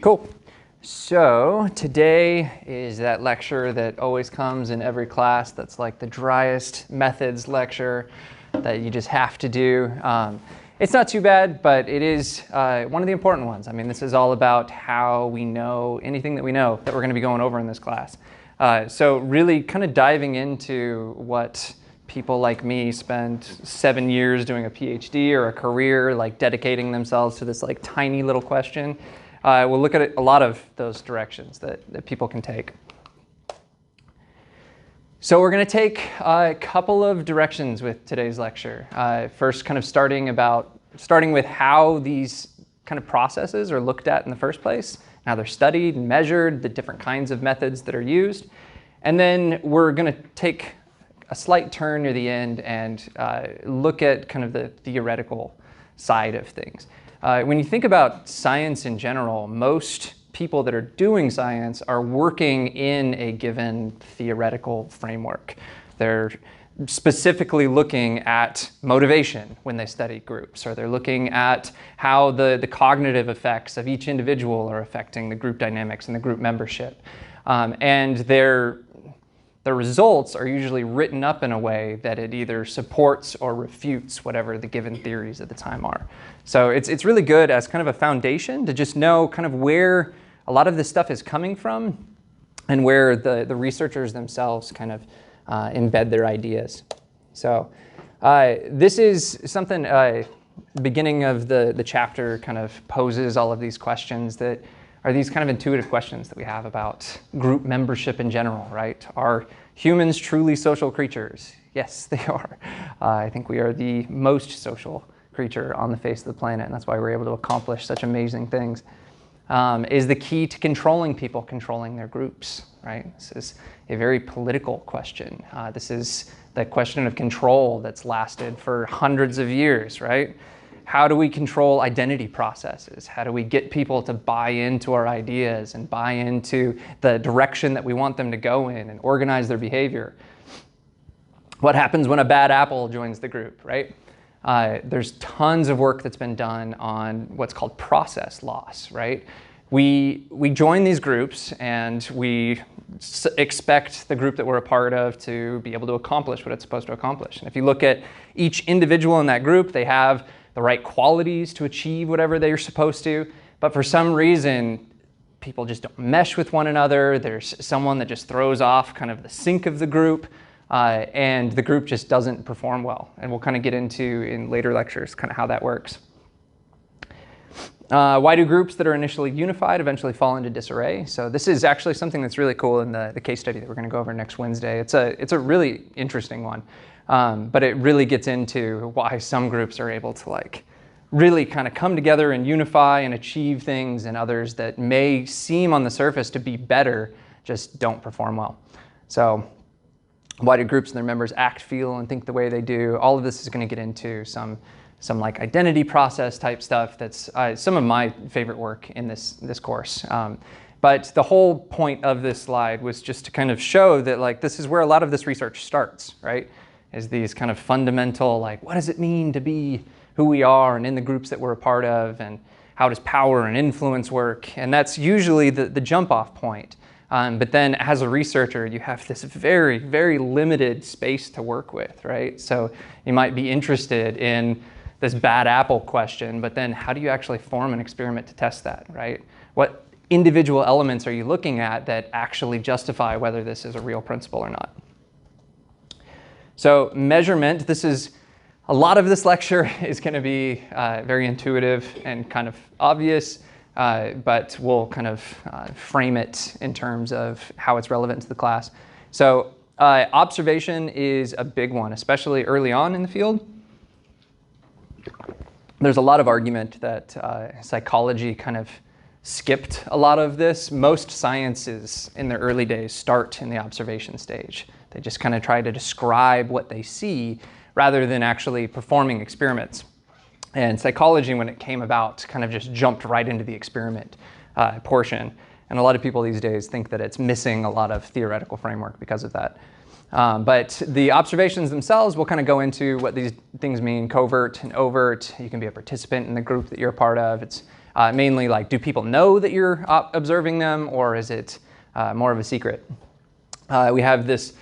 Cool. So today is that lecture that always comes in every class that's like the driest methods lecture that you just have to do. It's not too bad, but it is one of the important ones. I mean, this is all about how we know anything that we know that we're going to be going over in this class. So really kind of diving into what people like me spend 7 years doing a PhD or a career, like dedicating themselves to this like tiny little question. We'll look at a lot of those directions that people can take. So we're going to take a couple of directions with today's lecture. First, kind of starting with how these kind of processes are looked at in the first place, how they're studied and measured, the different kinds of methods that are used. And then we're going to take a slight turn near the end and look at kind of the theoretical side of things. When you think about science in general, most people that are doing science are working in a given theoretical framework. They're specifically looking at motivation when they study groups, or they're looking at how the cognitive effects of each individual are affecting the group dynamics and the group membership. And their results are usually written up in a way that it either supports or refutes whatever the given theories at the time are. So it's really good as kind of a foundation to just know kind of where a lot of this stuff is coming from and where the researchers themselves kind of embed their ideas. So this is something, the beginning of the chapter kind of poses all of these questions that are these kind of intuitive questions that we have about group membership in general, right? Are humans truly social creatures? Yes, they are. I think we are the most social creature on the face of the planet, and that's why we're able to accomplish such amazing things. Is the key to controlling people controlling their groups, right? This is a very political question. This is the question of control that's lasted for hundreds of years, right? How do we control identity processes? How do we get people to buy into our ideas and buy into the direction that we want them to go in and organize their behavior? What happens when a bad apple joins the group, right? There's tons of work that's been done on what's called process loss, right? We join these groups and we expect the group that we're a part of to be able to accomplish what it's supposed to accomplish. And if you look at each individual in that group, they have the right qualities to achieve whatever they're supposed to, but for some reason, people just don't mesh with one another. There's someone that just throws off kind of the sync of the group, and the group just doesn't perform well. And we'll kind of get into in later lectures kind of how that works. Why do groups that are initially unified eventually fall into disarray? So this is actually something that's really cool in the case study that we're going to go over next Wednesday. It's a really interesting one. But it really gets into why some groups are able to like really kind of come together and unify and achieve things, and others that may seem on the surface to be better just don't perform well. So why do groups and their members act, feel, and think the way they do? All of this is going to get into some like identity process type stuff that's some of my favorite work in this course. But the whole point of this slide was just to kind of show that like this is where a lot of this research starts, right? Is these kind of fundamental, like, what does it mean to be who we are and in the groups that we're a part of, and how does power and influence work? And that's usually the jump-off point. But then as a researcher, you have this very, very limited space to work with, right? So you might be interested in this bad apple question, but then how do you actually form an experiment to test that, right? What individual elements are you looking at that actually justify whether this is a real principle or not? So measurement, a lot of this lecture is going to be very intuitive and kind of obvious, but we'll kind of frame it in terms of how it's relevant to the class. So observation is a big one, especially early on in the field. There's a lot of argument that psychology kind of skipped a lot of this. Most sciences in their early days start in the observation stage. They just kind of try to describe what they see rather than actually performing experiments. And psychology, when it came about, kind of just jumped right into the experiment portion. And a lot of people these days think that it's missing a lot of theoretical framework because of that. But the observations themselves will kind of go into what these things mean, covert and overt. You can be a participant in the group that you're a part of. It's Mainly like, do people know that you're observing them, or is it more of a secret? We have this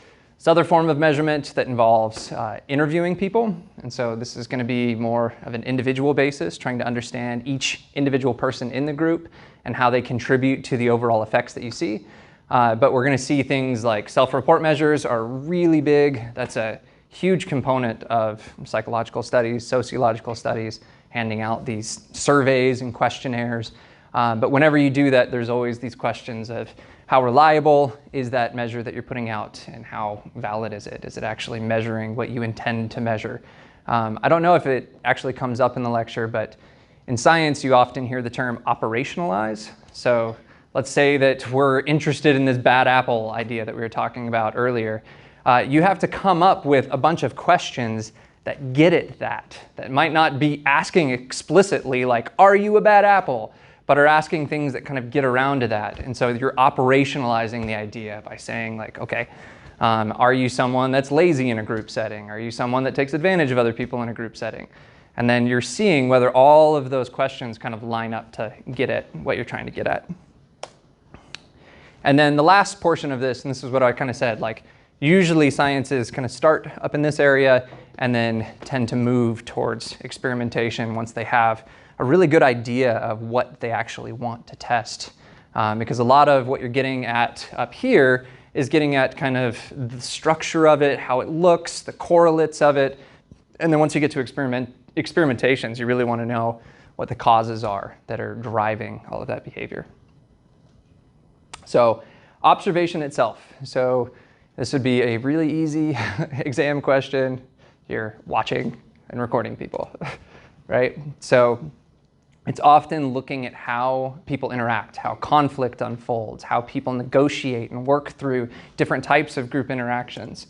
other form of measurement that involves interviewing people. And so this is going to be more of an individual basis, trying to understand each individual person in the group and how they contribute to the overall effects that you see. But we're going to see things like self-report measures are really big. That's a huge component of psychological studies, sociological studies, handing out these surveys and questionnaires. But whenever you do that, there's always these questions of how reliable is that measure that you're putting out, and how valid is it? Is it actually measuring what you intend to measure? I don't know if it actually comes up in the lecture, but in science, you often hear the term operationalize. So let's say that we're interested in this bad apple idea that we were talking about earlier. You have to come up with a bunch of questions that get at that might not be asking explicitly like, are you a bad apple? But are asking things that kind of get around to that. And so you're operationalizing the idea by saying like, okay, are you someone that's lazy in a group setting? Are you someone that takes advantage of other people in a group setting? And then you're seeing whether all of those questions kind of line up to get at what you're trying to get at. And then the last portion of this, and this is what I kind of said, like usually sciences kind of start up in this area and then tend to move towards experimentation once they have a really good idea of what they actually want to test. Because a lot of what you're getting at up here is getting at kind of the structure of it, how it looks, the correlates of it. And then once you get to experimentations, you really want to know what the causes are that are driving all of that behavior. So observation itself. So this would be a really easy exam question. You're watching and recording people, right? So it's often looking at how people interact, how conflict unfolds, how people negotiate and work through different types of group interactions.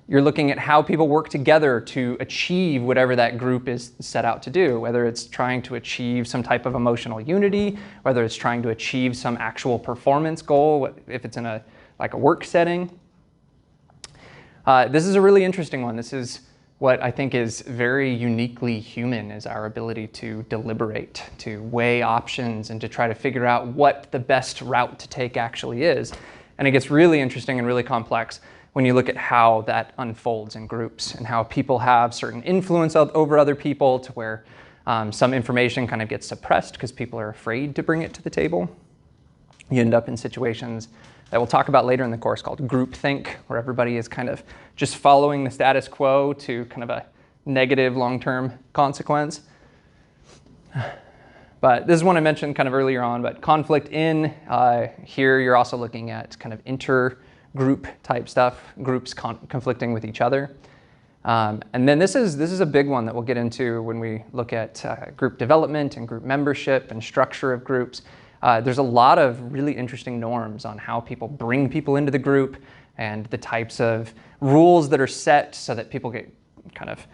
You're looking at how people work together to achieve whatever that group is set out to do, whether it's trying to achieve some type of emotional unity, whether it's trying to achieve some actual performance goal, if it's in a work setting. This is a really interesting one. This is what I think is very uniquely human, is our ability to deliberate, to weigh options, and to try to figure out what the best route to take actually is. And it gets really interesting and really complex when you look at how that unfolds in groups and how people have certain influence over other people to where some information kind of gets suppressed because people are afraid to bring it to the table. You end up in situations that we'll talk about later in the course called groupthink, where everybody is kind of just following the status quo to kind of a negative long-term consequence. But this is one I mentioned kind of earlier on, but conflict in here, you're also looking at kind of inter-group type stuff, groups conflicting with each other. And then this is a big one that we'll get into when we look at group development and group membership and structure of groups. There's a lot of really interesting norms on how people bring people into the group and the types of rules that are set so that people get kind of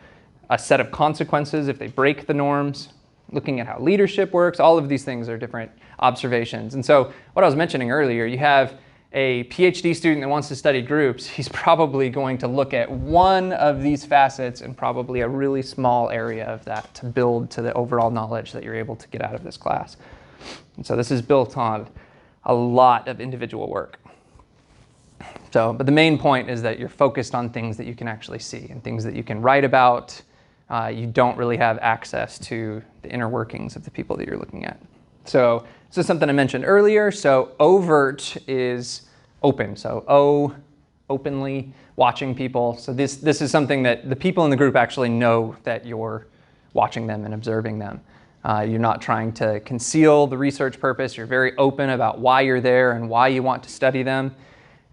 a set of consequences if they break the norms, looking at how leadership works. All of these things are different observations. And so what I was mentioning earlier, you have a PhD student that wants to study groups. He's probably going to look at one of these facets and probably a really small area of that to build to the overall knowledge that you're able to get out of this class. And so this is built on a lot of individual work. So, but the main point is that you're focused on things that you can actually see and things that you can write about. You don't really have access to the inner workings of the people that you're looking at. So this is something I mentioned earlier. So overt is open. So O, openly watching people. So this is something that the people in the group actually know that you're watching them and observing them. You're not trying to conceal the research purpose. You're very open about why you're there and why you want to study them.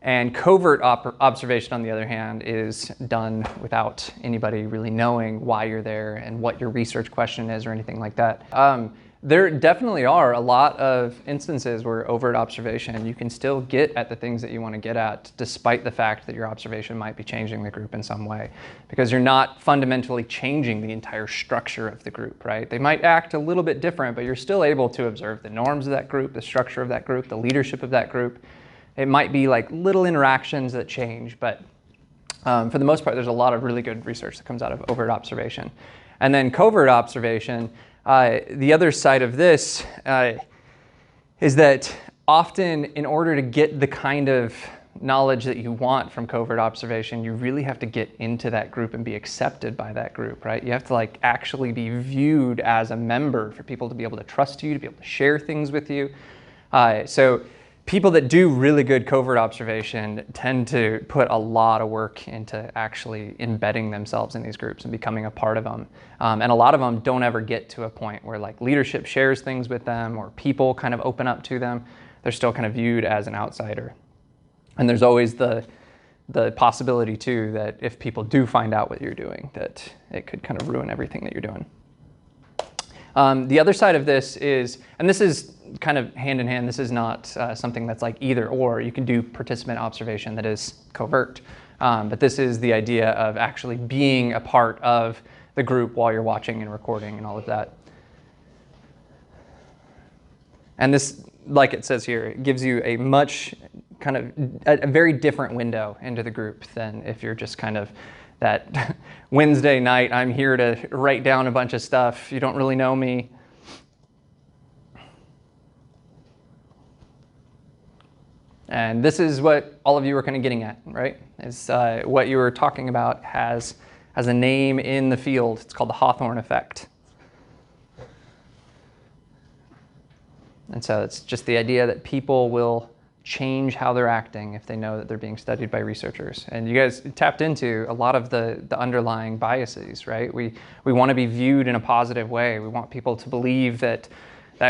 And covert observation, on the other hand, is done without anybody really knowing why you're there and what your research question is or anything like that. There definitely are a lot of instances where overt observation, you can still get at the things that you want to get at, despite the fact that your observation might be changing the group in some way, because you're not fundamentally changing the entire structure of the group, right? They might act a little bit different, but you're still able to observe the norms of that group, the structure of that group, the leadership of that group. It might be like little interactions that change, but for the most part, there's a lot of really good research that comes out of overt observation. And then covert observation, The other side of this is that often in order to get the kind of knowledge that you want from covert observation, you really have to get into that group and be accepted by that group, right? You have to like actually be viewed as a member for people to be able to trust you, to be able to share things with you. So people that do really good covert observation tend to put a lot of work into actually embedding themselves in these groups and becoming a part of them. And a lot of them don't ever get to a point where like leadership shares things with them or people kind of open up to them. They're still kind of viewed as an outsider. And there's always the possibility too that if people do find out what you're doing, that it could kind of ruin everything that you're doing. The other side of this is, and this is kind of hand in hand, this is not something that's like either or. You can do participant observation that is covert, but this is the idea of actually being a part of the group while you're watching and recording and all of that. And this, like it says here, it gives you a much kind of a very different window into the group than if you're just kind of that Wednesday night, I'm here to write down a bunch of stuff. You don't really know me. And this is what all of you are kind of getting at, right? Is what you were talking about has a name in the field. It's called the Hawthorne effect. And so it's just the idea that people will change how they're acting if they know that they're being studied by researchers. And you guys tapped into a lot of the underlying biases, right? We want to be viewed in a positive way. We want people to believe that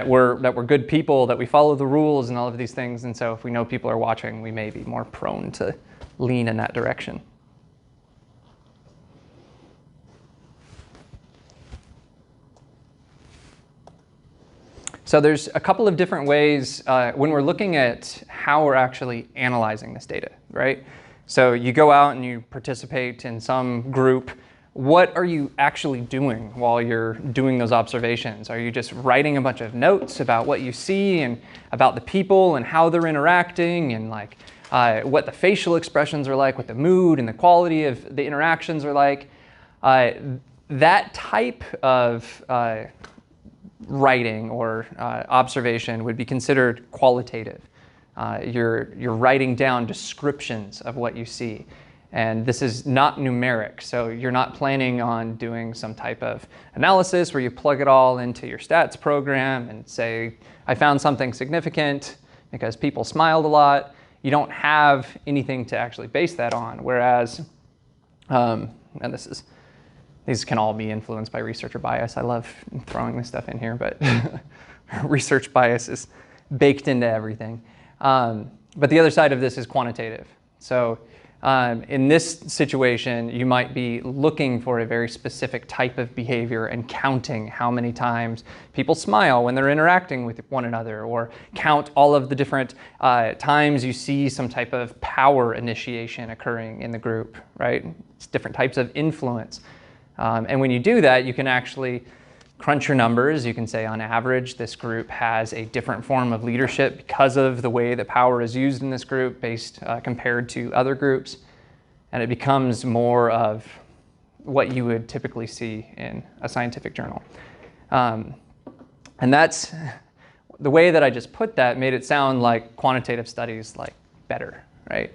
we're good people, that we follow the rules and all of these things. And so if we know people are watching, we may be more prone to lean in that direction. So there's a couple of different ways when we're looking at how we're actually analyzing this data, right? So you go out and you participate in some group. What are you actually doing while you're doing those observations? Are you just writing a bunch of notes about what you see and about the people and how they're interacting and like what the facial expressions are like, what the mood and the quality of the interactions are like? That type of writing or observation would be considered qualitative. You're writing down descriptions of what you see. And this is not numeric, so you're not planning on doing some type of analysis where you plug it all into your stats program and say, I found something significant because people smiled a lot. You don't have anything to actually base that on, whereas, and these can all be influenced by researcher bias. I love throwing this stuff in here, but research bias is baked into everything. But the other side of this is quantitative. So in this situation, you might be looking for a very specific type of behavior and counting how many times people smile when they're interacting with one another, or count all of the different times you see some type of power initiation occurring in the group, right? It's different types of influence. And when you do that, you can actually crunch your numbers. You can say on average, this group has a different form of leadership because of the way that power is used in this group based compared to other groups. And it becomes more of what you would typically see in a scientific journal. And that's the way that I just put that made it sound like quantitative studies like better, right?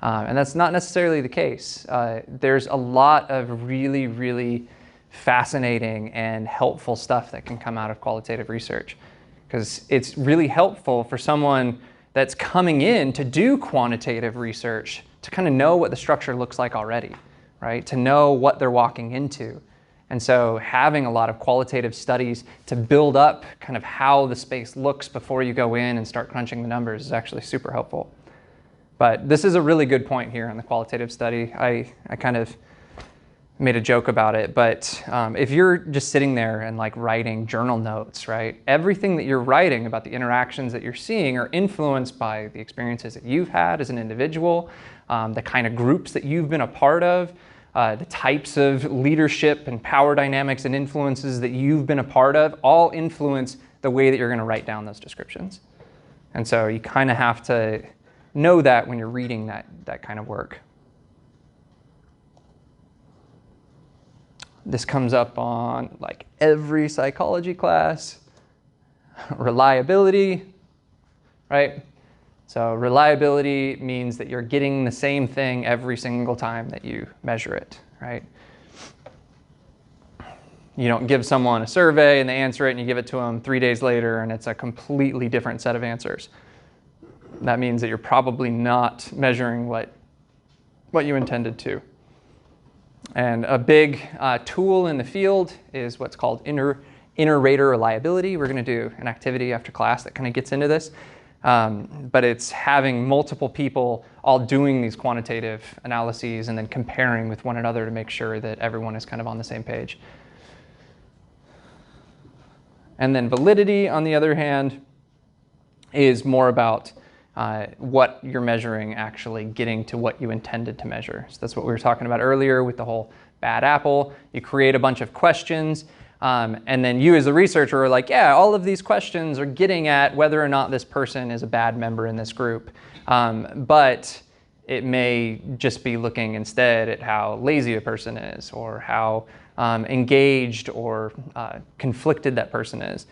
And that's not necessarily the case. There's a lot of really, really fascinating and helpful stuff that can come out of qualitative research, because it's really helpful for someone that's coming in to do quantitative research to kind of know what the structure looks like already, right? To know what they're walking into. And so having a lot of qualitative studies to build up kind of how the space looks before you go in and start crunching the numbers is actually super helpful. But this is a really good point here on the qualitative study. I kind of made a joke about it, but if you're just sitting there and like writing journal notes, right? Everything that you're writing about the interactions that you're seeing are influenced by the experiences that you've had as an individual, the kind of groups that you've been a part of, the types of leadership and power dynamics and influences that you've been a part of, all influence the way that you're going to write down those descriptions. And so you kind of have to know that when you're reading that kind of work. This comes up on like every psychology class. Reliability, right? So reliability means that you're getting the same thing every single time that you measure it, right? You don't give someone a survey and they answer it and you give it to them 3 days later and it's a completely different set of answers. That means that you're probably not measuring what you intended to. And a big tool in the field is what's called inter-rater reliability. We're going to do an activity after class that kind of gets into this. But it's having multiple people all doing these quantitative analyses and then comparing with one another to make sure that everyone is kind of on the same page. And then validity, on the other hand, is more about what you're measuring actually getting to what you intended to measure. So that's what we were talking about earlier with the whole bad apple. You create a bunch of questions, and then you as a researcher are like, yeah, all of these questions are getting at whether or not this person is a bad member in this group. But it may just be looking instead at how lazy a person is or how engaged or conflicted that person is.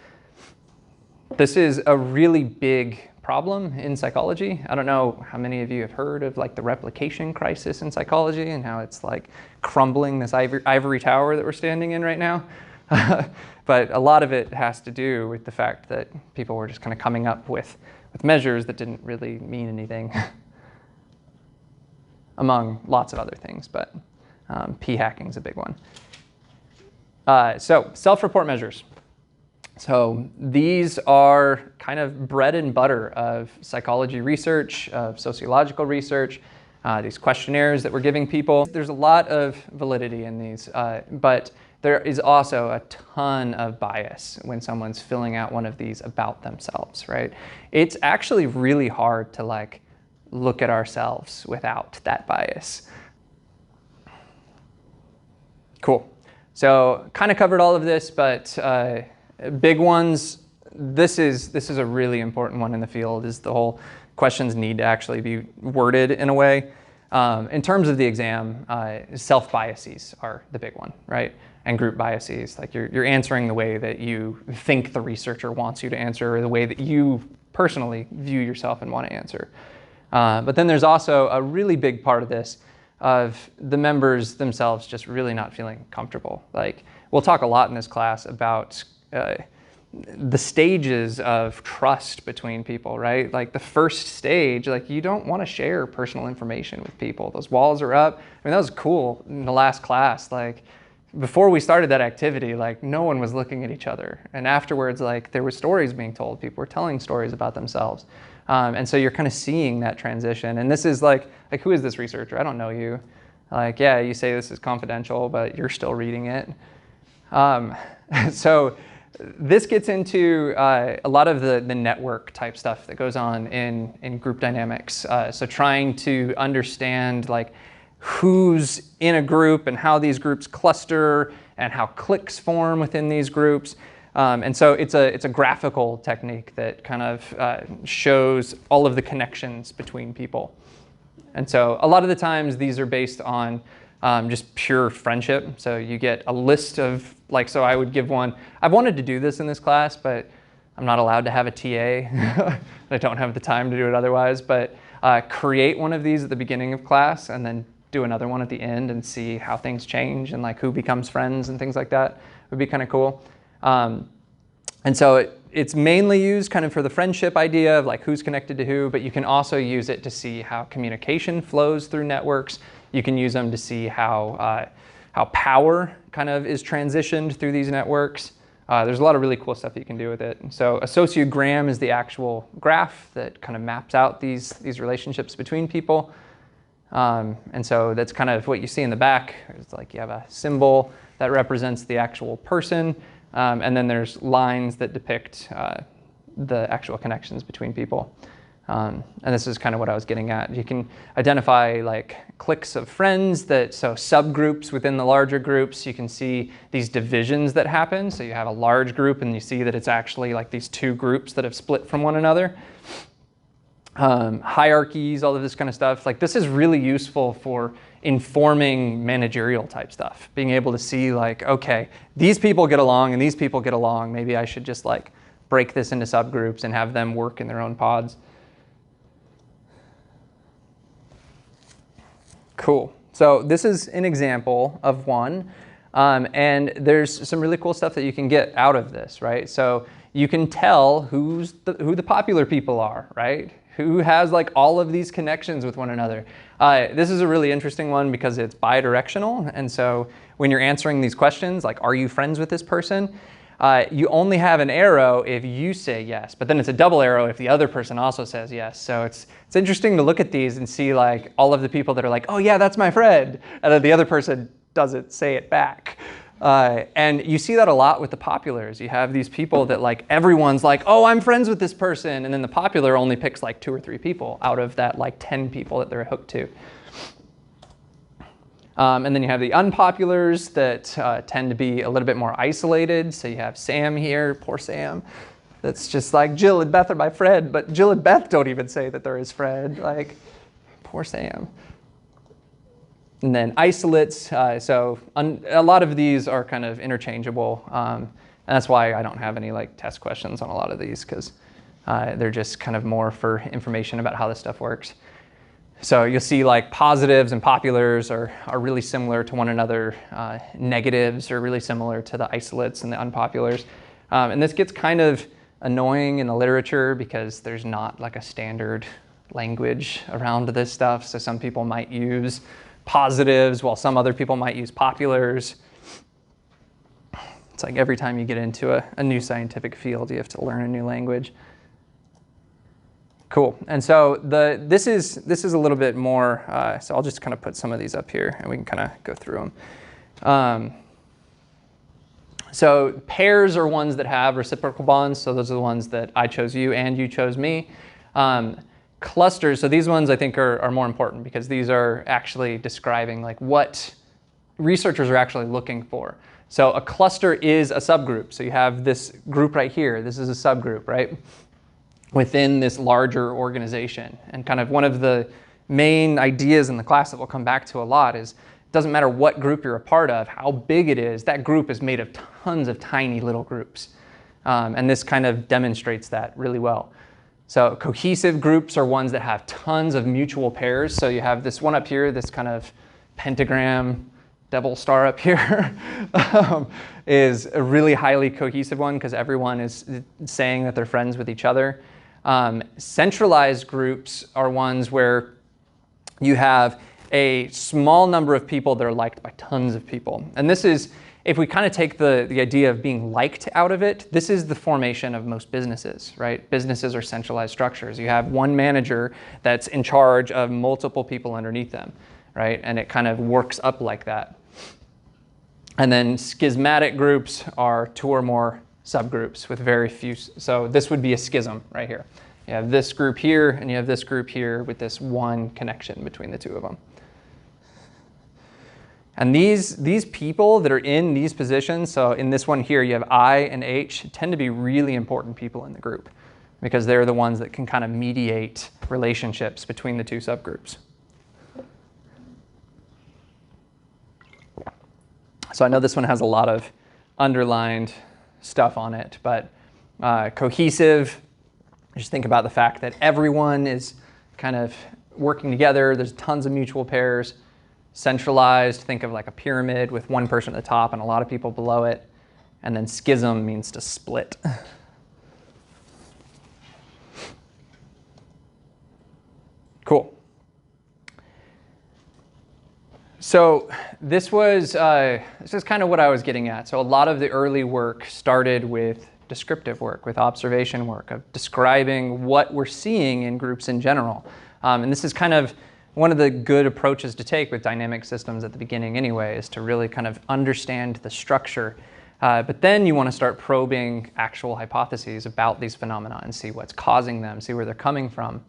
This is a really big problem in psychology. I don't know how many of you have heard of like the replication crisis in psychology and how it's like crumbling this ivory tower that we're standing in right now. But a lot of it has to do with the fact that people were just kind of coming up with measures that didn't really mean anything, among lots of other things, but p-hacking is a big one. So self-report measures. So these are kind of bread and butter of psychology research, of sociological research, these questionnaires that we're giving people. There's a lot of validity in these, but there is also a ton of bias when someone's filling out one of these about themselves, right? It's actually really hard to like look at ourselves without that bias. Cool. So kind of covered all of this, but big ones, this is a really important one in the field, is the whole questions need to actually be worded in a way. In terms of the exam, self-biases are the big one, right? And group biases, like you're answering the way that you think the researcher wants you to answer, or the way that you personally view yourself and want to answer. But then there's also a really big part of this of the members themselves just really not feeling comfortable. Like, we'll talk a lot in this class about the stages of trust between people, right? Like the first stage, like you don't want to share personal information with people. Those walls are up. I mean, that was cool in the last class. Like before we started that activity, like no one was looking at each other. And afterwards, like there were stories being told. People were telling stories about themselves. And so you're kind of seeing that transition. And this is like who is this researcher? I don't know you. Like, yeah, you say this is confidential, but you're still reading it. So this gets into a lot of the network type stuff that goes on in group dynamics. So trying to understand like who's in a group and how these groups cluster and how cliques form within these groups. And so it's a graphical technique that kind of shows all of the connections between people. And so a lot of the times these are based on just pure friendship. So you get a list of, like, so I would give one. I've wanted to do this in this class, but I'm not allowed to have a TA. I don't have the time to do it otherwise. But create one of these at the beginning of class and then do another one at the end and see how things change and like who becomes friends and things like that would be kind of cool. And so it's mainly used kind of for the friendship idea of like who's connected to who, but you can also use it to see how communication flows through networks. You can use them to see how power kind of is transitioned through these networks. There's a lot of really cool stuff that you can do with it. So a sociogram is the actual graph that kind of maps out these relationships between people. And so that's kind of what you see in the back. It's like you have a symbol that represents the actual person. And then there's lines that depict the actual connections between people. And this is kind of what I was getting at. You can identify like cliques of friends, so subgroups within the larger groups. You can see these divisions that happen. So you have a large group and you see that it's actually like these two groups that have split from one another. hierarchies, all of this kind of stuff. Like this is really useful for informing managerial type stuff. Being able to see like, okay, these people get along and these people get along. Maybe I should just like break this into subgroups and have them work in their own pods. Cool. So this is an example of one. And there's some really cool stuff that you can get out of this, right? So you can tell who the popular people are, right? Who has like all of these connections with one another. This is a really interesting one because it's bidirectional. And so when you're answering these questions, like, are you friends with this person? You only have an arrow if you say yes, but then it's a double arrow if the other person also says yes. So it's interesting to look at these and see like all of the people that are like, oh yeah, that's my friend. And then the other person doesn't say it back. And you see that a lot with the populars. You have these people that like everyone's like, oh, I'm friends with this person. And then the popular only picks like 2 or 3 people out of that like 10 people that they're hooked to. And then you have the unpopulars that tend to be a little bit more isolated. So you have Sam here, poor Sam. That's just like, Jill and Beth are my friend, but Jill and Beth don't even say that they're his friend. Like, poor Sam. And then isolates, a lot of these are kind of interchangeable. And that's why I don't have any like test questions on a lot of these, because they're just kind of more for information about how this stuff works. So you'll see like positives and populars are really similar to one another. Negatives are really similar to the isolates and the unpopulars. And this gets kind of annoying in the literature because there's not like a standard language around this stuff. So some people might use positives while some other people might use populars. It's like every time you get into a new scientific field, you have to learn a new language. Cool. And so this is a little bit more, so I'll just kind of put some of these up here and we can kind of go through them. So pairs are ones that have reciprocal bonds. So those are the ones that I chose you and you chose me. Clusters, so these ones I think are more important because these are actually describing like what researchers are actually looking for. So a cluster is a subgroup. So you have this group right here. This is a subgroup, right? Within this larger organization. And kind of one of the main ideas in the class that we'll come back to a lot is it doesn't matter what group you're a part of, how big it is, that group is made of tons of tiny little groups. And this kind of demonstrates that really well. So cohesive groups are ones that have tons of mutual pairs. So you have this one up here, this kind of pentagram devil star up here is a really highly cohesive one because everyone is saying that they're friends with each other. Centralized groups are ones where you have a small number of people that are liked by tons of people. And this is, if we kind of take the idea of being liked out of it, this is the formation of most businesses, right? Businesses are centralized structures. You have one manager that's in charge of multiple people underneath them, right? And it kind of works up like that. And then schismatic groups are 2 or more subgroups with very few. So this would be a schism right here. You have this group here and you have this group here with this one connection between the 2 of them. And these people that are in these positions, so in this one here, you have I and H, tend to be really important people in the group because they're the ones that can kind of mediate relationships between the 2 subgroups. So I know this one has a lot of underlined stuff on it, but cohesive, just think about the fact that everyone is kind of working together. There's tons of mutual pairs. Centralized, think of like a pyramid with one person at the top and a lot of people below it. And then schism means to split. Cool. So this is kind of what I was getting at. So a lot of the early work started with descriptive work, with observation work, of describing what we're seeing in groups in general. And this is kind of one of the good approaches to take with dynamic systems at the beginning anyway, is to really kind of understand the structure. But then you want to start probing actual hypotheses about these phenomena and see what's causing them, see where they're coming from.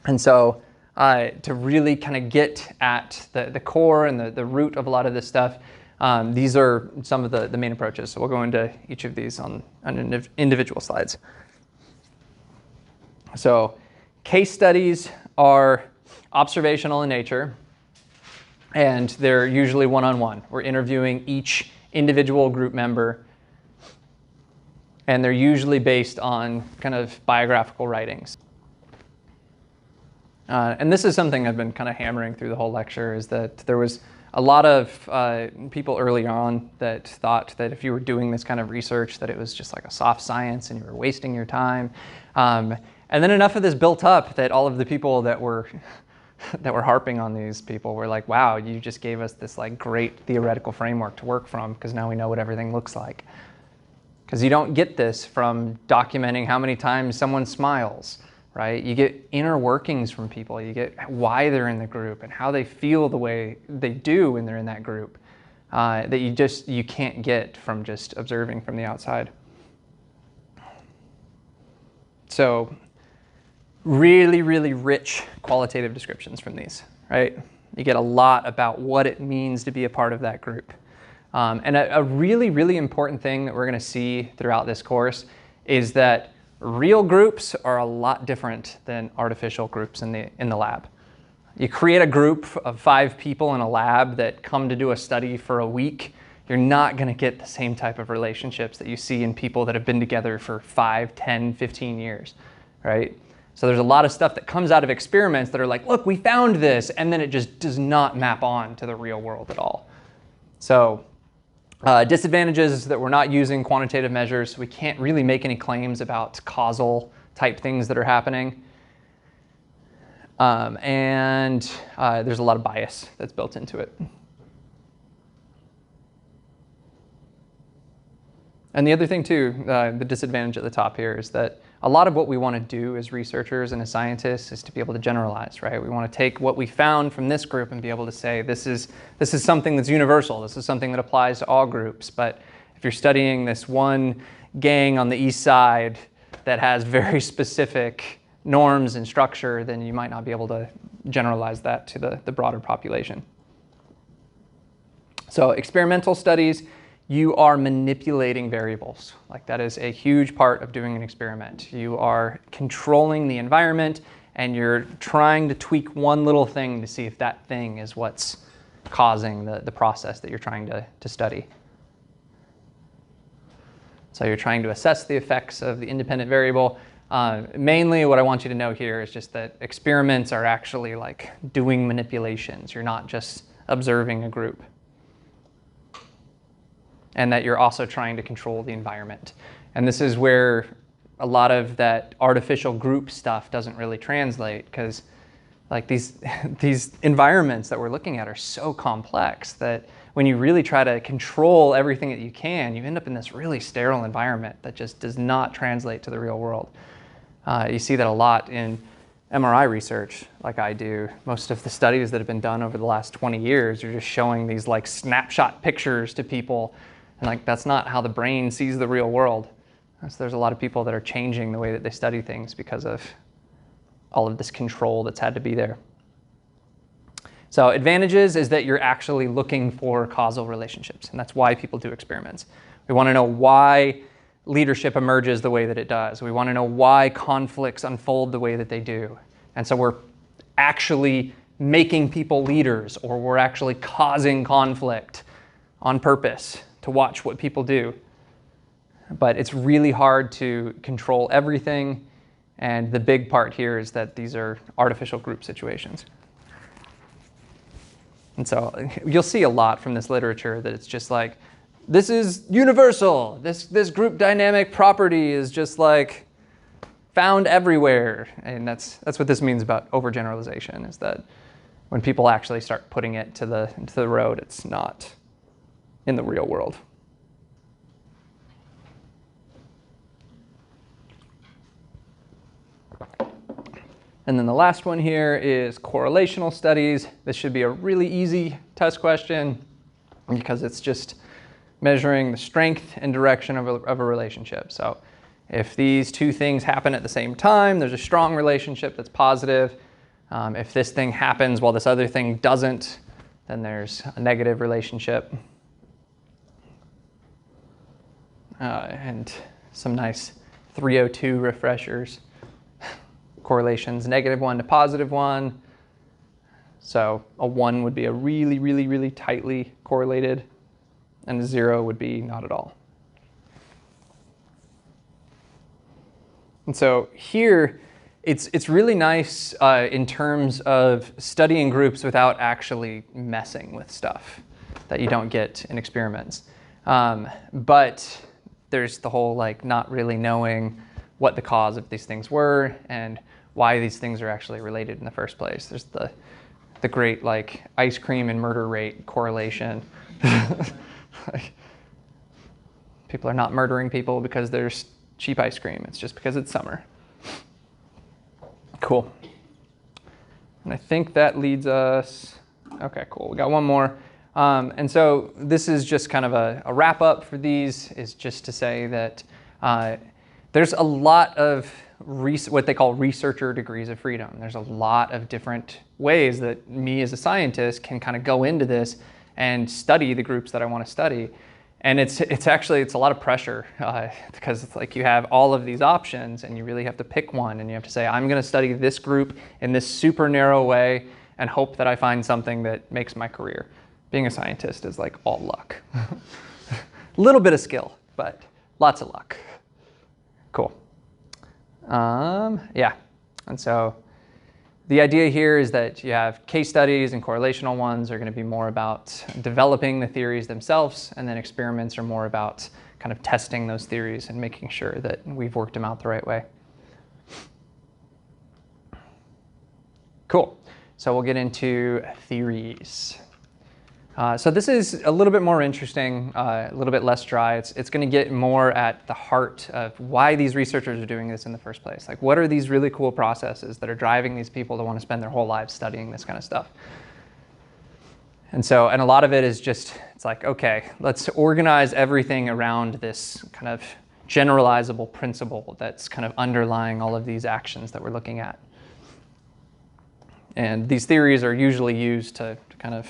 And so to really kind of get at the core and the root of a lot of this stuff, these are some of the main approaches. So we'll go into each of these on individual slides. So Case studies are observational in nature, and they're usually one-on-one. We're interviewing each individual group member, and they're usually based on kind of biographical writings. And this is something I've been kind of hammering through the whole lecture, is that there was a lot of people early on that thought that if you were doing this kind of research that it was just like a soft science and you were wasting your time. And then enough of this built up that all of the people that were harping on these people were like, wow, you just gave us this like great theoretical framework to work from, because now we know what everything looks like. Because you don't get this from documenting how many times someone smiles. Right? You get inner workings from people. You get why they're in the group and how they feel the way they do when they're in that group that you can't get from just observing from the outside. So really, really rich qualitative descriptions from these, right? You get a lot about what it means to be a part of that group. And a really, really important thing that we're going to see throughout this course is that real groups are a lot different than artificial groups in the lab. You create a group of 5 people in a lab that come to do a study for a week, you're not going to get the same type of relationships that you see in people that have been together for 5, 10, 15 years, right? So there's a lot of stuff that comes out of experiments that are like, look, we found this, and then it just does not map on to the real world at all. So disadvantages is that we're not using quantitative measures. We can't really make any claims about causal type things that are happening. And there's a lot of bias that's built into it. And the other thing too, the disadvantage at the top here is that a lot of what we want to do as researchers and as scientists is to be able to generalize, right? We want to take what we found from this group and be able to say, this is something that's universal. This is something that applies to all groups. But if you're studying this one gang on the east side that has very specific norms and structure, then you might not be able to generalize that to the broader population. So experimental studies, you are manipulating variables. Like that is a huge part of doing an experiment. You are controlling the environment and you're trying to tweak one little thing to see if that thing is what's causing the process that you're trying to study. So you're trying to assess the effects of the independent variable. Mainly what I want you to know here is just that experiments are actually like doing manipulations. You're not just observing a group. And that you're also trying to control the environment. And this is where a lot of that artificial group stuff doesn't really translate, because like these environments that we're looking at are so complex that when you really try to control everything that you can, you end up in this really sterile environment that just does not translate to the real world. You see that a lot in MRI research, like I do. Most of the studies that have been done over the last 20 years are just showing these like snapshot pictures to people. And like that's not how the brain sees the real world. So there's a lot of people that are changing the way that they study things because of all of this control that's had to be there. So advantages is that you're actually looking for causal relationships, and that's why people do experiments. We want to know why leadership emerges the way that it does. We want to know why conflicts unfold the way that they do. And so we're actually making people leaders, or we're actually causing conflict on purpose to watch what people do. But it's really hard to control everything, and the big part here is that these are artificial group situations. And so you'll see a lot from this literature that it's just like, this is universal. This group dynamic property is just like found everywhere. And that's what this means about overgeneralization, is that when people actually start putting it to the road, it's not in the real world. And then the last one here is correlational studies. This should be a really easy test question because it's just measuring the strength and direction of a relationship. So if these two things happen at the same time, there's a strong relationship that's positive. If this thing happens while this other thing doesn't, then there's a negative relationship. And some nice 302 refreshers. correlations, -1 to +1. So a 1 would be a really, really, really tightly correlated, and a 0 would be not at all. And so here, it's really nice in terms of studying groups without actually messing with stuff that you don't get in experiments. But there's the whole like not really knowing what the cause of these things were and why these things are actually related in the first place. There's the great like ice cream and murder rate correlation. Like, people are not murdering people because there's cheap ice cream. It's just because it's summer. Cool. And I think that leads us, okay, cool. We got one more. And so this is just kind of a wrap up for these, is just to say that there's a lot of what they call researcher degrees of freedom. There's a lot of different ways that me as a scientist can kind of go into this and study the groups that I want to study. And it's a lot of pressure because it's like you have all of these options and you really have to pick one, and you have to say, I'm going to study this group in this super narrow way and hope that I find something that makes my career. Being a scientist is like all luck. A little bit of skill, but lots of luck. Cool. Yeah, and so the idea here is that you have case studies, and correlational ones are going to be more about developing the theories themselves, and then experiments are more about kind of testing those theories and making sure that we've worked them out the right way. Cool. So we'll get into theories. So this is a little bit more interesting, a little bit less dry. It's going to get more at the heart of why these researchers are doing this in the first place. Like, what are these really cool processes that are driving these people to want to spend their whole lives studying this kind of stuff? And a lot of it is just, it's like, okay, let's organize everything around this kind of generalizable principle that's kind of underlying all of these actions that we're looking at. And these theories are usually used to kind of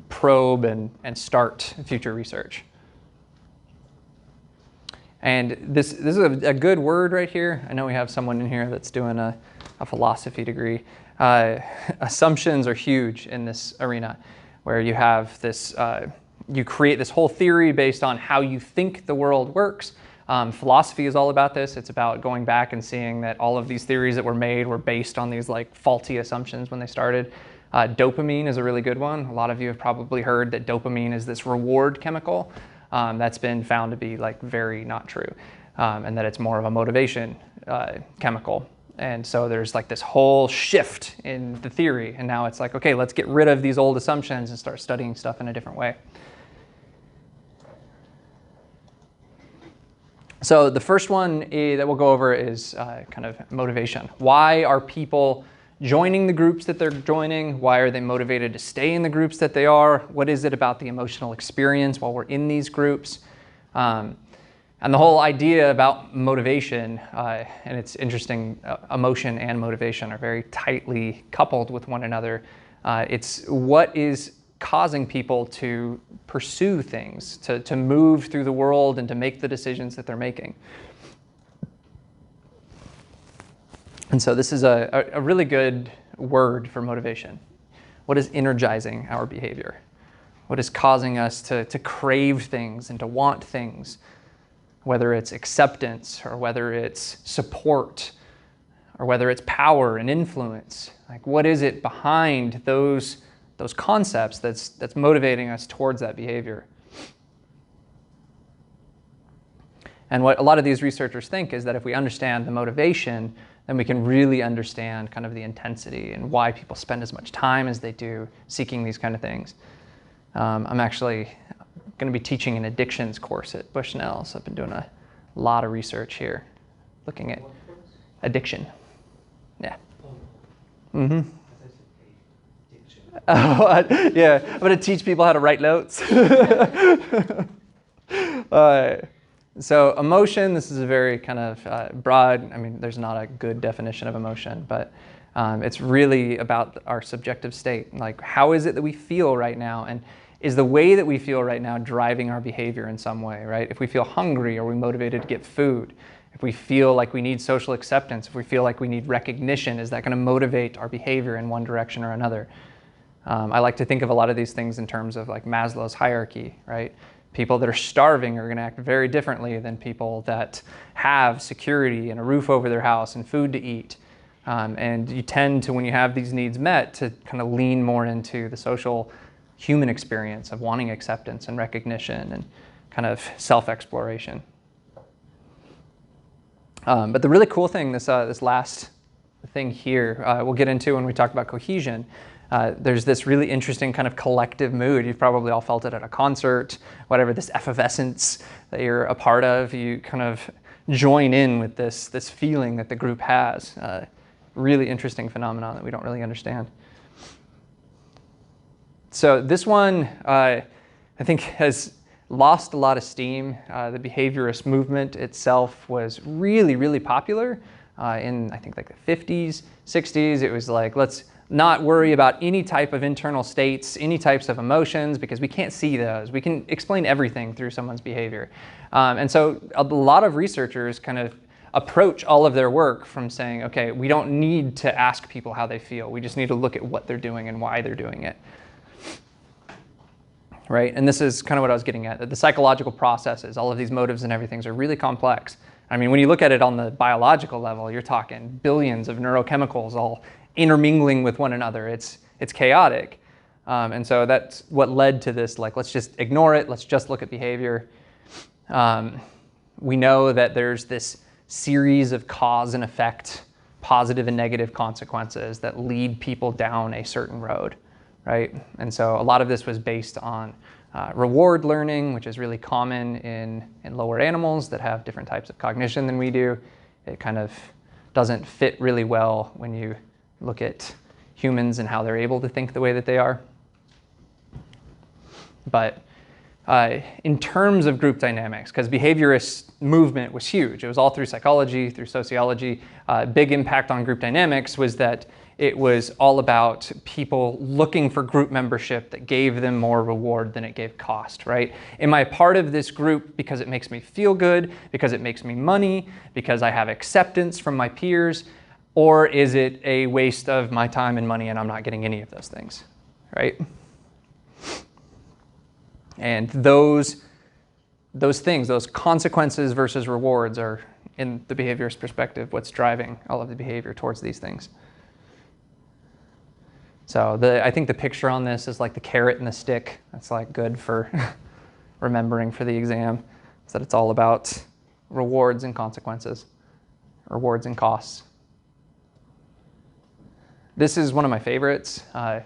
probe and start future research. And this is a good word right here. I know we have someone in here that's doing a philosophy degree. Assumptions are huge in this arena, where you have this, you create this whole theory based on how you think the world works. Philosophy is all about this. It's about going back and seeing that all of these theories that were made were based on these like faulty assumptions when they started. Dopamine is a really good one. A lot of you have probably heard that dopamine is this reward chemical that's been found to be like very not true, and that it's more of a motivation chemical. And so there's like this whole shift in the theory, and now it's like, okay, let's get rid of these old assumptions and start studying stuff in a different way. So the first one that we'll go over is kind of motivation. Why are people joining the groups that they're joining? Why are they motivated to stay in the groups that they are? What is it about the emotional experience while we're in these groups? And the whole idea about motivation, and it's interesting, emotion and motivation are very tightly coupled with one another. It's what is causing people to pursue things, to move through the world and to make the decisions that they're making. And so this is a really good word for motivation. What is energizing our behavior? What is causing us to crave things and to want things? Whether it's acceptance, or whether it's support, or whether it's power and influence. Like, what is it behind those concepts that's motivating us towards that behavior? And what a lot of these researchers think is that if we understand the motivation, then we can really understand kind of the intensity and why people spend as much time as they do seeking these kind of things. I'm actually going to be teaching an addictions course at Bushnell, so I've been doing a lot of research here, looking at addiction. Yeah. Mm-hmm. Oh, yeah, I'm going to teach people how to write notes. So emotion, this is a very kind of broad, I mean, there's not a good definition of emotion, but it's really about our subjective state. Like, how is it that we feel right now? And is the way that we feel right now driving our behavior in some way, right? If we feel hungry, are we motivated to get food? If we feel like we need social acceptance, if we feel like we need recognition, is that going to motivate our behavior in one direction or another? I like to think of a lot of these things in terms of like Maslow's hierarchy, right? People that are starving are going to act very differently than people that have security and a roof over their house and food to eat. And you tend to, when you have these needs met, to kind of lean more into the social human experience of wanting acceptance and recognition and kind of self-exploration. But the really cool thing, this last thing here, we'll get into when we talk about cohesion. There's this really interesting kind of collective mood. You've probably all felt it at a concert, whatever, this effervescence that you're a part of. You kind of join in with this feeling that the group has. Really interesting phenomenon that we don't really understand. So this one, I think, has lost a lot of steam. The behaviorist movement itself was really, really popular in, I think, like the 50s, 60s. It was like, let's not worry about any type of internal states, any types of emotions, because we can't see those. We can explain everything through someone's behavior. And so a lot of researchers kind of approach all of their work from saying, okay, we don't need to ask people how they feel. We just need to look at what they're doing and why they're doing it. Right? And this is kind of what I was getting at, that the psychological processes, all of these motives and everything are really complex. I mean, when you look at it on the biological level, you're talking billions of neurochemicals all intermingling with one another. It's chaotic. And so that's what led to this, like, let's just ignore it. Let's just look at behavior. We know that there's this series of cause and effect, positive and negative consequences that lead people down a certain road. Right? And so a lot of this was based on reward learning, which is really common in lower animals that have different types of cognition than we do. It kind of doesn't fit really well when you look at humans and how they're able to think the way that they are. But in terms of group dynamics, because behaviorist movement was huge. It was all through psychology, through sociology. Big impact on group dynamics was that it was all about people looking for group membership that gave them more reward than it gave cost, right? Am I part of this group because it makes me feel good, because it makes me money, because I have acceptance from my peers, or is it a waste of my time and money and I'm not getting any of those things, right? And those things, those consequences versus rewards are, in the behaviorist perspective, what's driving all of the behavior towards these things. So I think the picture on this is like the carrot and the stick. That's like good for remembering for the exam. Is that it's all about rewards and consequences, rewards and costs. This is one of my favorites. I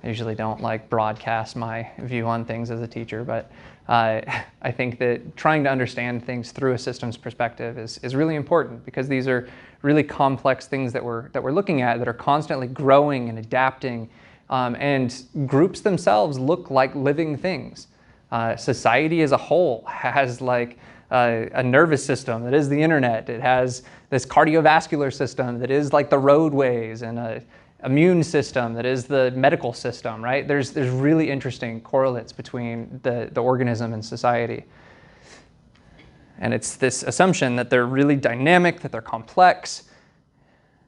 usually don't like broadcast my view on things as a teacher, but I think that trying to understand things through a systems perspective is really important, because these are really complex things that we're looking at that are constantly growing and adapting, and groups themselves look like living things. Society as a whole has like a nervous system that is the internet. It has this cardiovascular system that is like the roadways, and a immune system that is the medical system, right? There's really interesting correlates between the organism and society. And it's this assumption that they're really dynamic, that they're complex,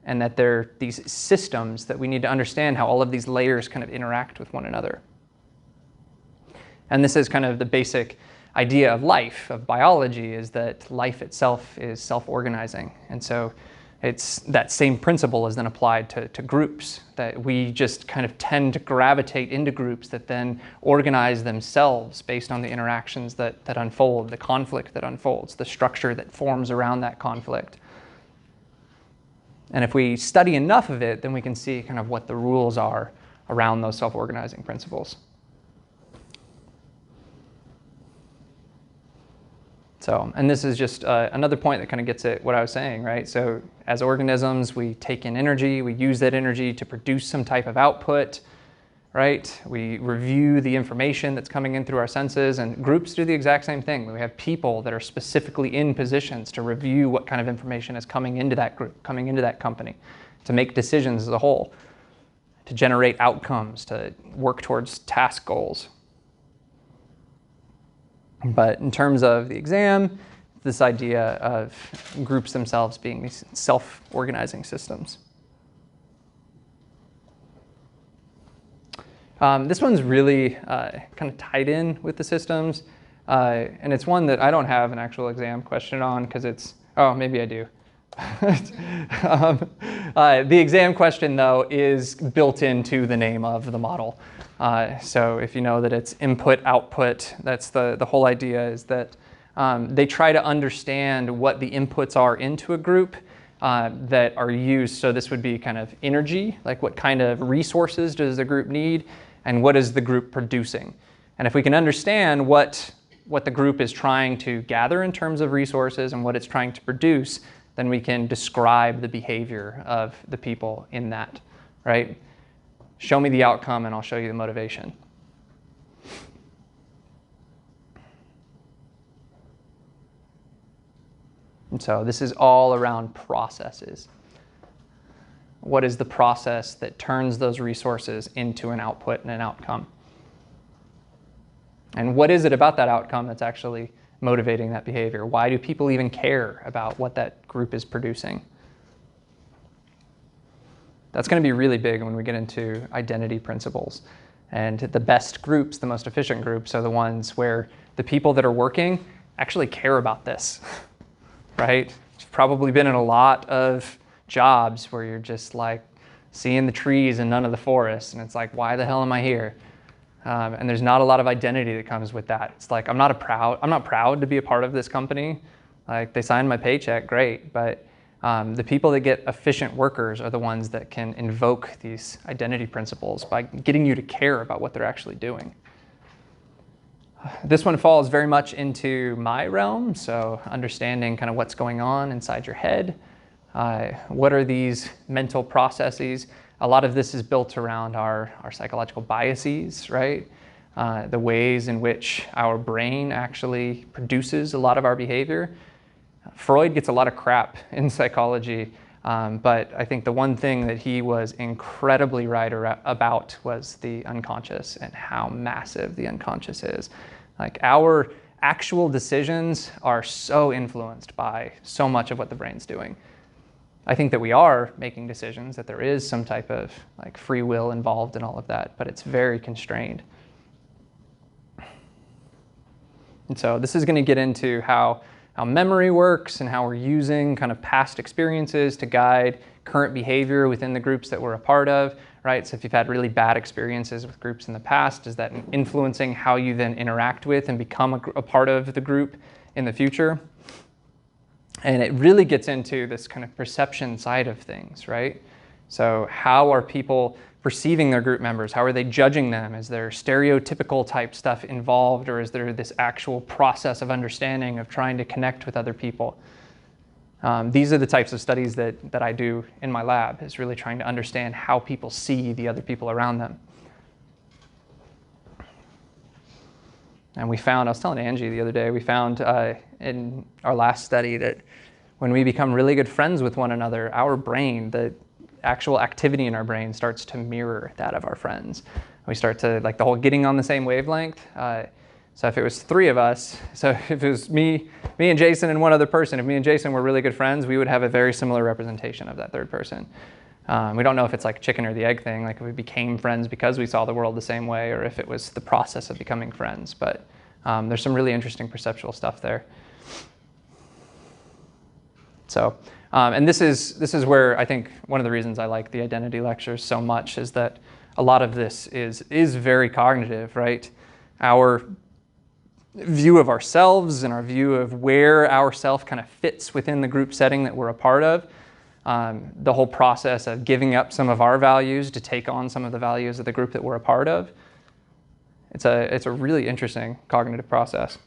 and that they're these systems that we need to understand how all of these layers kind of interact with one another. And this is kind of the basic idea of life, of biology, is that life itself is self-organizing. And so it's that same principle is then applied to groups, that we just kind of tend to gravitate into groups that then organize themselves based on the interactions that unfold, the conflict that unfolds, the structure that forms around that conflict. And if we study enough of it, then we can see kind of what the rules are around those self-organizing principles. So, and this is just another point that kind of gets at what I was saying, right? So as organisms, we take in energy, we use that energy to produce some type of output, right? We review the information that's coming in through our senses, and groups do the exact same thing. We have people that are specifically in positions to review what kind of information is coming into that group, coming into that company, to make decisions as a whole, to generate outcomes, to work towards task goals. But in terms of the exam, this idea of groups themselves being these self-organizing systems. This one's really kind of tied in with the systems, and it's one that I don't have an actual exam question on because it's, oh, maybe I do. The exam question, though, is built into the name of the model. So if you know that it's input, output, that's the whole idea is that they try to understand what the inputs are into a group that are used. So this would be kind of energy, like what kind of resources does the group need, and what is the group producing. And if we can understand what the group is trying to gather in terms of resources and what it's trying to produce, then we can describe the behavior of the people in that, right? Show me the outcome and I'll show you the motivation. And so this is all around processes. What is the process that turns those resources into an output and an outcome? And what is it about that outcome that's actually motivating that behavior? Why do people even care about what that group is producing? That's going to be really big when we get into identity principles. And the best groups, the most efficient groups, are the ones where the people that are working actually care about this, right? You've probably been in a lot of jobs where you're just like seeing the trees and none of the forest, and it's like, why the hell am I here? And there's not a lot of identity that comes with that. It's like, I'm not proud to be a part of this company. Like, they signed my paycheck, great, but the people that get efficient workers are the ones that can invoke these identity principles by getting you to care about what they're actually doing. This one falls very much into my realm, so understanding kind of what's going on inside your head. What are these mental processes? A lot of this is built around our psychological biases, right? The ways in which our brain actually produces a lot of our behavior. Freud gets a lot of crap in psychology, but I think the one thing that he was incredibly right about was the unconscious and how massive the unconscious is. Like, our actual decisions are so influenced by so much of what the brain's doing. I think that we are making decisions, that there is some type of like free will involved in all of that, but it's very constrained. And so this is going to get into how memory works and how we're using kind of past experiences to guide current behavior within the groups that we're a part of, right? So if you've had really bad experiences with groups in the past, is that influencing how you then interact with and become a part of the group in the future? And it really gets into this kind of perception side of things, right? So how are people perceiving their group members? How are they judging them? Is there stereotypical type stuff involved, or is there this actual process of understanding, of trying to connect with other people? These are the types of studies that I do in my lab, is really trying to understand how people see the other people around them. And we found, I was telling Angie the other day, we found in our last study that when we become really good friends with one another, our brain, the actual activity in our brain starts to mirror that of our friends. We start to, like, the whole getting on the same wavelength. So if it was three of us, so if it was me and Jason and one other person, if me and Jason were really good friends, we would have a very similar representation of that third person. We don't know if it's like chicken or the egg thing, like if we became friends because we saw the world the same way, or if it was the process of becoming friends. But there's some really interesting perceptual stuff there. So, and this is where I think one of the reasons I like the identity lectures so much is that a lot of this is very cognitive, right? Our view of ourselves and our view of where our self kind of fits within the group setting that we're a part of. The whole process of giving up some of our values to take on some of the values of the group that we're a part of. It's a really interesting cognitive process.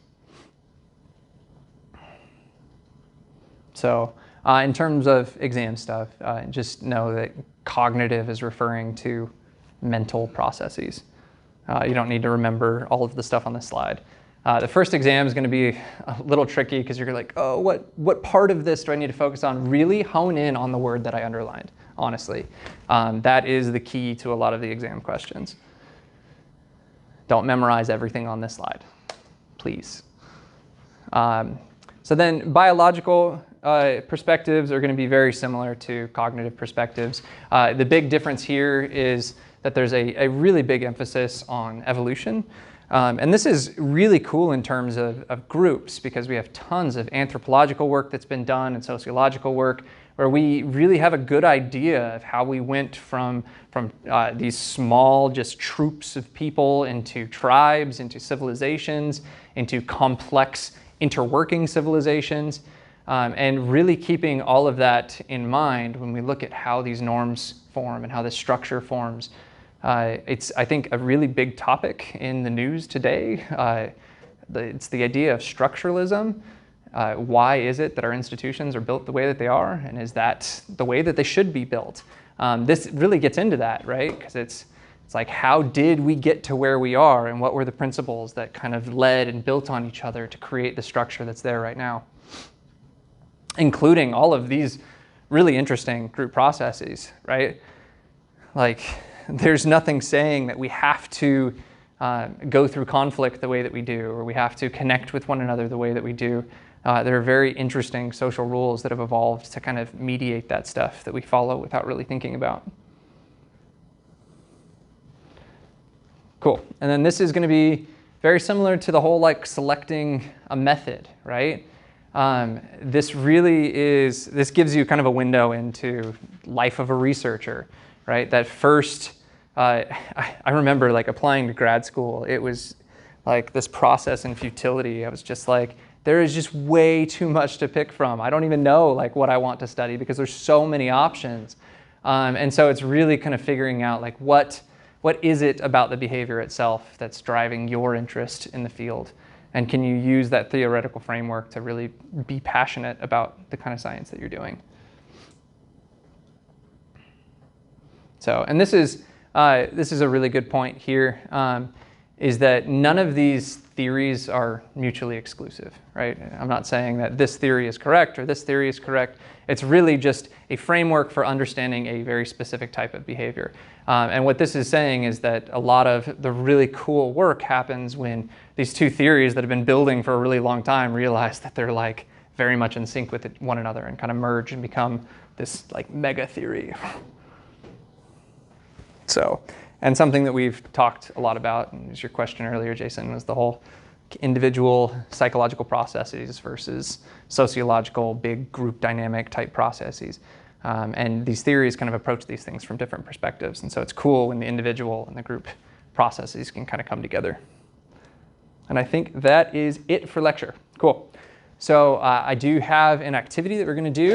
So in terms of exam stuff, just know that cognitive is referring to mental processes. You don't need to remember all of the stuff on this slide. The first exam is going to be a little tricky because you're like, oh, what part of this do I need to focus on? Really hone in on the word that I underlined, honestly. That is the key to a lot of the exam questions. Don't memorize everything on this slide, please. So then biological perspectives are going to be very similar to cognitive perspectives. The big difference here is that there's a really big emphasis on evolution. And this is really cool in terms of groups, because we have tons of anthropological work that's been done and sociological work where we really have a good idea of how we went from these small just troops of people into tribes, into civilizations, into complex interworking civilizations, and really keeping all of that in mind when we look at how these norms form and how this structure forms. It's, I think, a really big topic in the news today. It's the idea of structuralism. Why is it that our institutions are built the way that they are, and is that the way that they should be built? This really gets into that, right? Because it's like, how did we get to where we are, and what were the principles that kind of led and built on each other to create the structure that's there right now? Including all of these really interesting group processes, right? Like, there's nothing saying that we have to go through conflict the way that we do, or we have to connect with one another the way that we do. There are very interesting social rules that have evolved to kind of mediate that stuff that we follow without really thinking about. Cool. And then this is going to be very similar to the whole like selecting a method, right? This gives you kind of a window into life of a researcher, right? That first, I remember like applying to grad school. It was like this process and futility. I was just like, there is just way too much to pick from. I don't even know like what I want to study because there's so many options. And so it's really kind of figuring out like what is it about the behavior itself that's driving your interest in the field? And can you use that theoretical framework to really be passionate about the kind of science that you're doing? So, and this is a really good point here, is that none of these theories are mutually exclusive, right? I'm not saying that this theory is correct or this theory is correct. It's really just a framework for understanding a very specific type of behavior. And what this is saying is that a lot of the really cool work happens when these two theories that have been building for a really long time realize that they're like very much in sync with one another and kind of merge and become this like mega theory. So, and something that we've talked a lot about, and as your question earlier, Jason, was the whole individual psychological processes versus sociological big group dynamic type processes. And these theories kind of approach these things from different perspectives. And so it's cool when the individual and the group processes can kind of come together. And I think that is it for lecture. Cool. So I do have an activity that we're going to do.